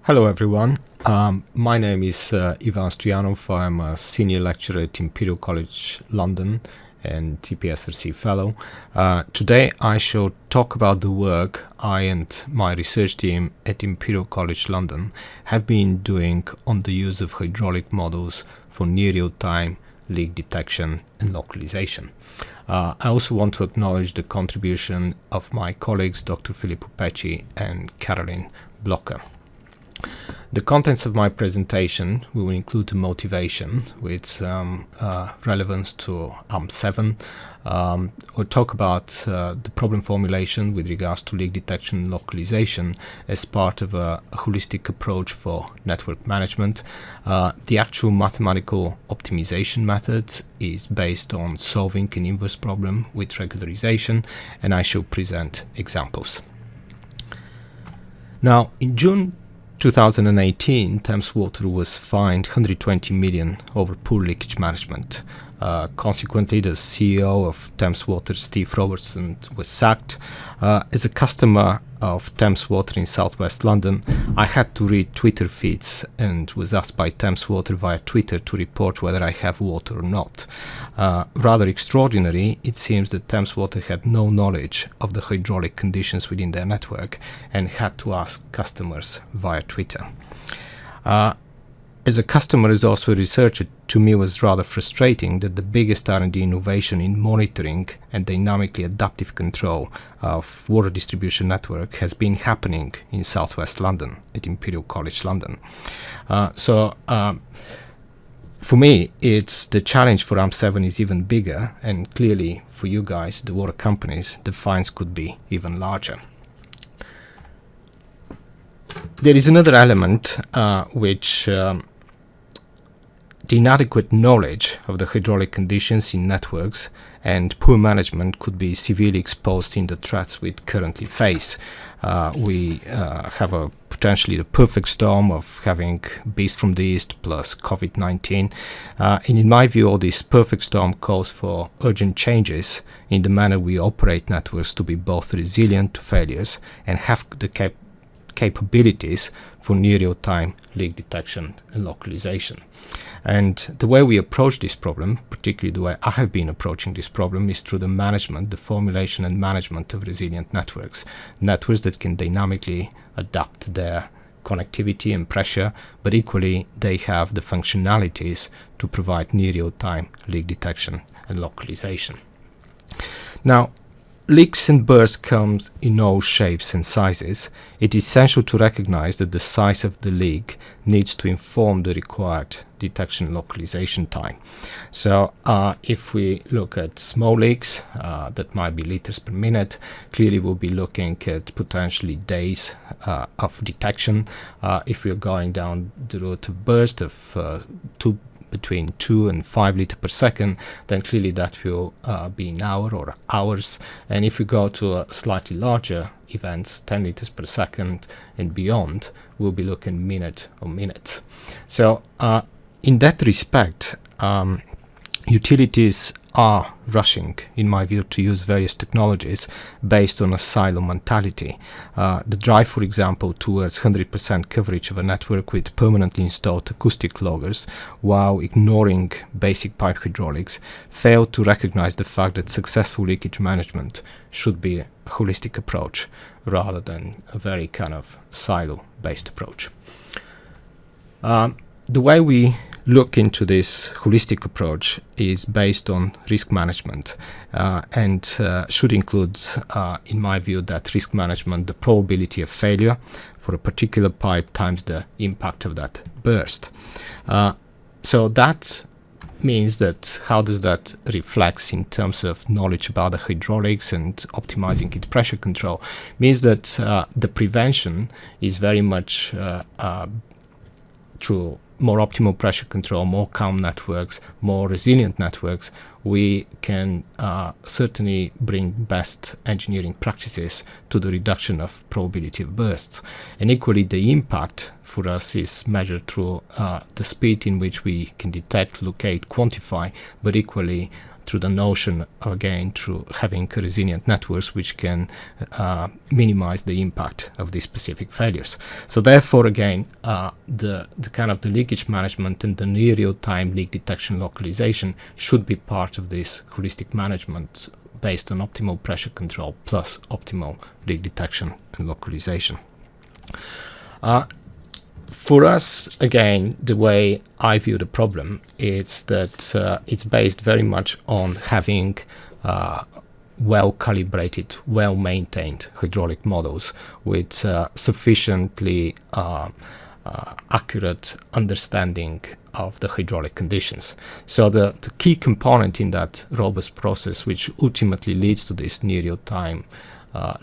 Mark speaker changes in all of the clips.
Speaker 1: Hello everyone, my name is Ivan Stoianov. I'm a senior lecturer at Imperial College London and TPSRC fellow. Today I shall talk about the work I and my research team at Imperial College London have been doing on the use of hydraulic models for near real-time leak detection and localization. I also want to acknowledge the contribution of my colleagues Dr. Filippo Pecci and Caroline Blocker. The contents of my presentation will include a motivation with relevance to AMP7. We'll talk about the problem formulation with regards to leak detection and localization as part of a holistic approach for network management. The actual mathematical optimization methods is based on solving an inverse problem with regularization, and I shall present examples. Now, in June 2018, Thames Water was fined 120 million over poor leakage management. Consequently, the CEO of Thames Water, Steve Robertson, was sacked. As a customer of Thames Water in southwest London, I had to read Twitter feeds and was asked by Thames Water via Twitter to report whether I have water or not. Rather extraordinary, it seems that Thames Water had no knowledge of the hydraulic conditions within their network and had to ask customers via Twitter. As a customer, as also a researcher, to me was rather frustrating that the biggest R&D innovation in monitoring and dynamically adaptive control of water distribution network has been happening in southwest London at Imperial College London. For me, it's the challenge for AMP7 is even bigger, and clearly for you guys, the water companies, the fines could be even larger. There is another element which the inadequate knowledge of the hydraulic conditions in networks and poor management could be severely exposed in the threats we currently face. We have potentially the perfect storm of having Beast from the East plus COVID-19. And in my view, all this perfect storm calls for urgent changes in the manner we operate networks to be both resilient to failures and have the capabilities for near real-time leak detection and localization. And the way we approach this problem, particularly the way I have been approaching this problem, is through the management, the formulation and management of resilient networks. Networks that can dynamically adapt their connectivity and pressure, but equally they have the functionalities to provide near real-time leak detection and localization. Now, leaks and bursts come in all shapes and sizes. It is essential to recognize that the size of the leak needs to inform the required detection and localization time. So if we look at small leaks that might be liters per minute, clearly we'll be looking at potentially days of detection. If we're going down the route of burst of between 2 and 5 liters per second, then clearly that will be an hour or hours. And if we go to a slightly larger events, 10 liters per second and beyond, we'll be looking minute or minutes. So in that respect, utilities are rushing, in my view, to use various technologies based on a silo mentality. The drive, for example, towards 100% coverage of a network with permanently installed acoustic loggers, while ignoring basic pipe hydraulics, failed to recognize the fact that successful leakage management should be a holistic approach rather than a very kind of silo-based approach. The way we look into this holistic approach is based on risk management and should include, in my view, that risk management, the probability of failure for a particular pipe times the impact of that burst. So that means that how does that reflect in terms of knowledge about the hydraulics and optimizing its pressure control means that the prevention is very much through more optimal pressure control, more calm networks, more resilient networks. We can certainly bring best engineering practices to the reduction of probability of bursts. And equally, the impact for us is measured through the speed in which we can detect, locate, quantify, but equally through the notion, again, through having resilient networks which can minimize the impact of these specific failures. So therefore, again, the kind of the leakage management and the near real-time leak detection localization should be part of this holistic management based on optimal pressure control plus optimal leak detection and localization. For us, again, the way I view the problem is that it's based very much on having well-calibrated, well-maintained hydraulic models with sufficiently accurate understanding of the hydraulic conditions. So the key component in that robust process, which ultimately leads to this near real-time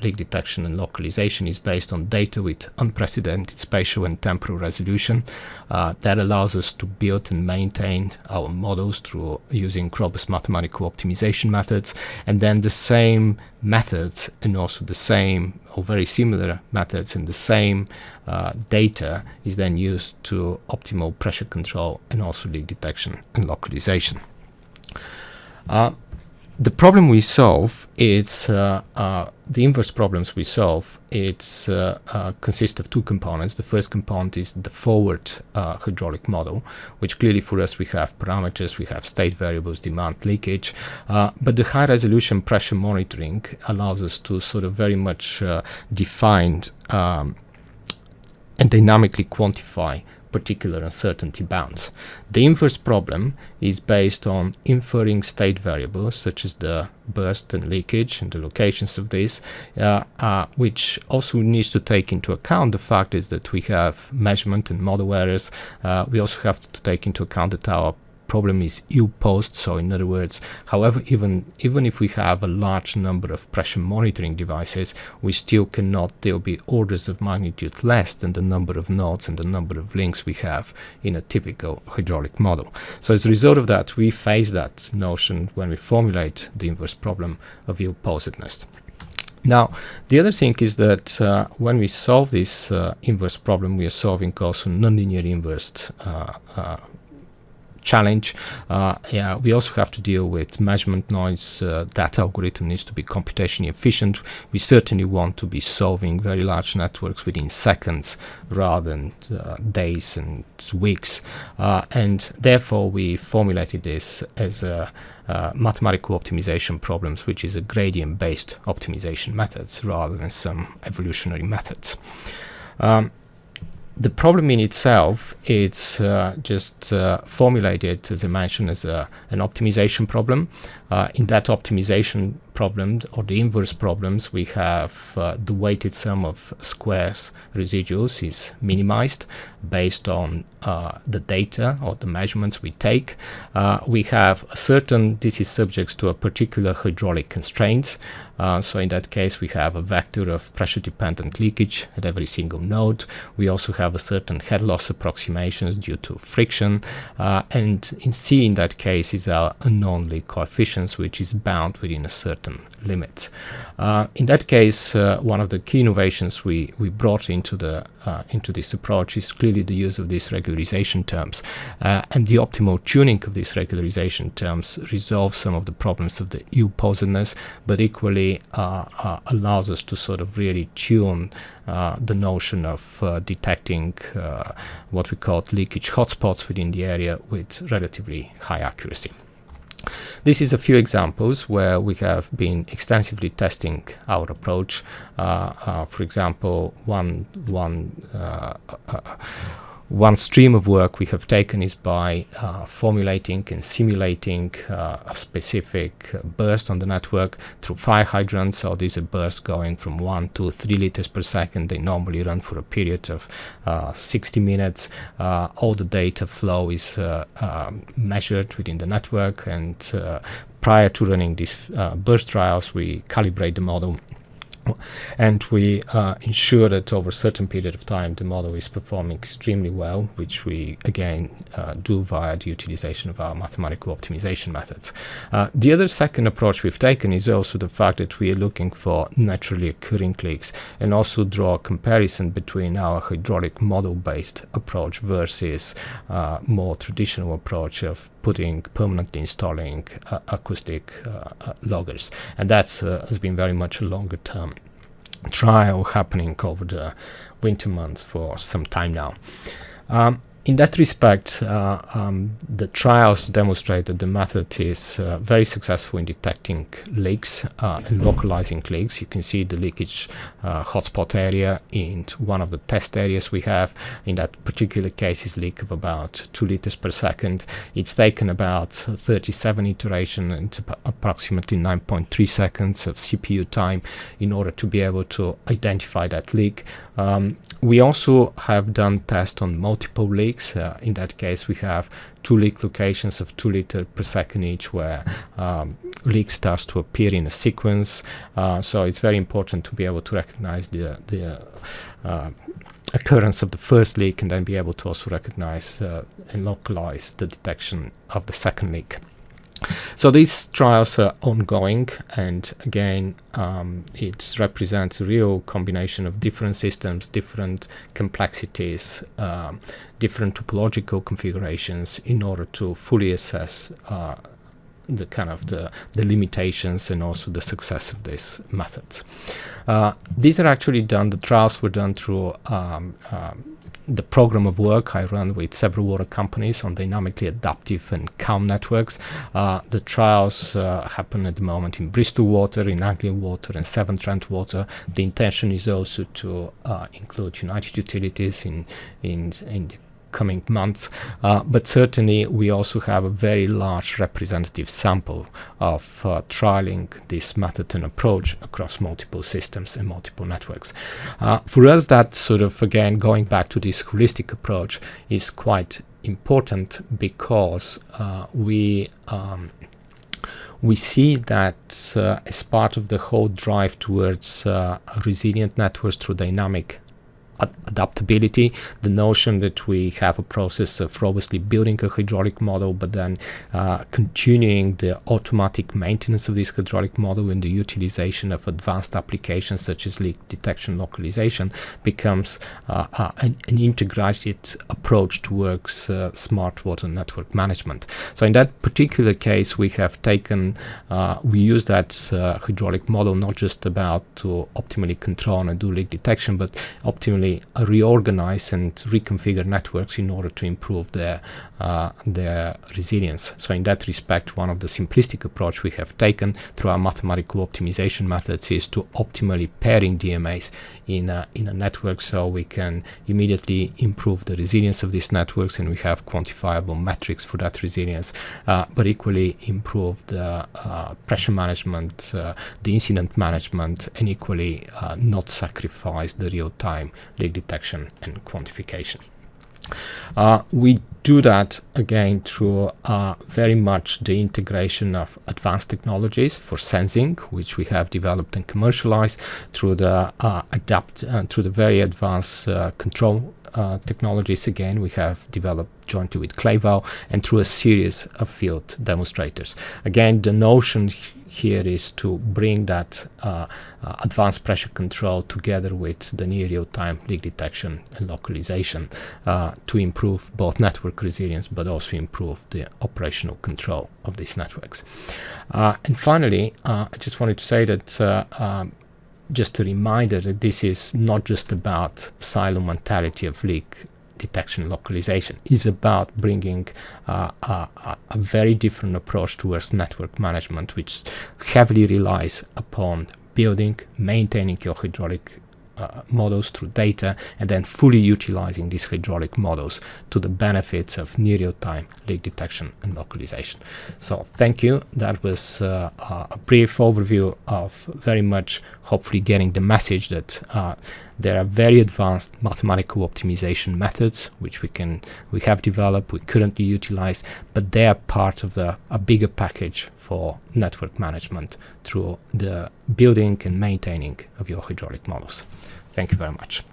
Speaker 1: leak detection and localization, is based on data with unprecedented spatial and temporal resolution that allows us to build and maintain our models through using robust mathematical optimization methods, and then the same methods and also the same or very similar methods and the same data is then used to optimal pressure control and also leak detection and localization. The problem we solve is the inverse problems we solve. It's consist of two components. The first component is the forward hydraulic model, which clearly for us we have parameters, we have state variables, demand, leakage, but the high resolution pressure monitoring allows us to sort of very much define and dynamically quantify particular uncertainty bounds. The inverse problem is based on inferring state variables such as the burst and leakage and the locations of this, which also needs to take into account the fact is that we have measurement and model errors. We also have to take into account that our problem is ill-posed. So in other words, however, even if we have a large number of pressure monitoring devices, we still cannot, they'll be orders of magnitude less than the number of nodes and the number of links we have in a typical hydraulic model. So as a result of that, we face that notion when we formulate the inverse problem of ill-posedness. Now, the other thing is that when we solve this inverse problem, we are solving also nonlinear inverse challenge. We also have to deal with measurement noise. That algorithm needs to be computationally efficient. We certainly want to be solving very large networks within seconds rather than days and weeks. And therefore, we formulated this as a mathematical optimization problems, which is a gradient-based optimization methods rather than some evolutionary methods. The problem in itself, it's just formulated, as I mentioned, as an optimization problem. In that optimization problem, or the inverse problems, we have the weighted sum of squares residuals is minimized based on the data or the measurements we take. We have a certain, this is subject to a particular hydraulic constraints. So in that case, we have a vector of pressure-dependent leakage at every single node. We also have a certain head loss approximations due to friction. And in C, in that case, is our unknown leak coefficients, which is bound within a certain limit. In that case, one of the key innovations we brought into this approach is clearly the use of these regularization terms, and the optimal tuning of these regularization terms resolves some of the problems of the ill-posedness, but equally allows us to sort of really tune the notion of detecting what we call leakage hotspots within the area with relatively high accuracy. This is a few examples where we have been extensively testing our approach. For example, one stream of work we have taken is by formulating and simulating a specific burst on the network through fire hydrants. So these are bursts going from 1 to 3 liters per second. They normally run for a period of 60 minutes. All the data flow is measured within the network, and prior to running these burst trials, we calibrate the model And we ensure that over a certain period of time the model is performing extremely well, which we again do via the utilization of our mathematical optimization methods. The other second approach we've taken is also the fact that we are looking for naturally occurring leaks, and also draw a comparison between our hydraulic model-based approach versus more traditional approach of permanently installing acoustic loggers, and that's has been very much a longer term trial happening over the winter months for some time now. In that respect, the trials demonstrate that the method is very successful in detecting leaks and localizing leaks. You can see the leakage hotspot area in one of the test areas we have. In that particular case is leak of about 2 liters per second. It's taken about 37 iterations and approximately 9.3 seconds of CPU time in order to be able to identify that leak. We also have done tests on multiple leaks. In that case, we have 2 leak locations of 2 liters per second each, where leak starts to appear in a sequence. So it's very important to be able to recognize the occurrence of the first leak, and then be able to also recognize and localize the detection of the second leak. So these trials are ongoing, and again it represents a real combination of different systems, different complexities, different topological configurations in order to fully assess the limitations and also the success of these methods. These are actually done, the trials were done through the program of work I run with several water companies on dynamically adaptive and calm networks. The trials happen at the moment in Bristol Water, in Anglian Water, and Severn Trent Water. The intention is also to include United Utilities in the coming months, but certainly we also have a very large representative sample of trialing this method and approach across multiple systems and multiple networks. For us, that sort of, again, going back to this holistic approach is quite important, because we see that as part of the whole drive towards resilient networks through dynamic adaptability, the notion that we have a process of robustly building a hydraulic model, but then continuing the automatic maintenance of this hydraulic model and the utilization of advanced applications such as leak detection localization becomes an integrated approach towards smart water network management. So in that particular case, we have taken, we use that hydraulic model not just about to optimally control and do leak detection, but optimally reorganize and reconfigure networks in order to improve their resilience. So in that respect, one of the simplistic approach we have taken through our mathematical optimization methods is to optimally pairing DMAs in a network, so we can immediately improve the resilience of these networks, and we have quantifiable metrics for that resilience, but equally improve the pressure management, the incident management, and equally not sacrifice the real-time leak detection and quantification. We do that again through very much the integration of advanced technologies for sensing, which we have developed and commercialized, through the through the very advanced control technologies again we have developed jointly with Clayval, and through a series of field demonstrators. Again, the notion here is to bring that advanced pressure control together with the near real-time leak detection and localization to improve both network resilience, but also improve the operational control of these networks. And finally, I just wanted to say that just a reminder that this is not just about silo mentality of leak detection localization. Is about bringing a very different approach towards network management, which heavily relies upon building, maintaining your hydraulic models through data, and then fully utilizing these hydraulic models to the benefits of near real-time leak detection and localization. So thank you. That was a brief overview of very much hopefully getting the message that There are very advanced mathematical optimization methods which we have developed, we currently utilize, but they are part of a bigger package for network management through the building and maintaining of your hydraulic models. Thank you very much.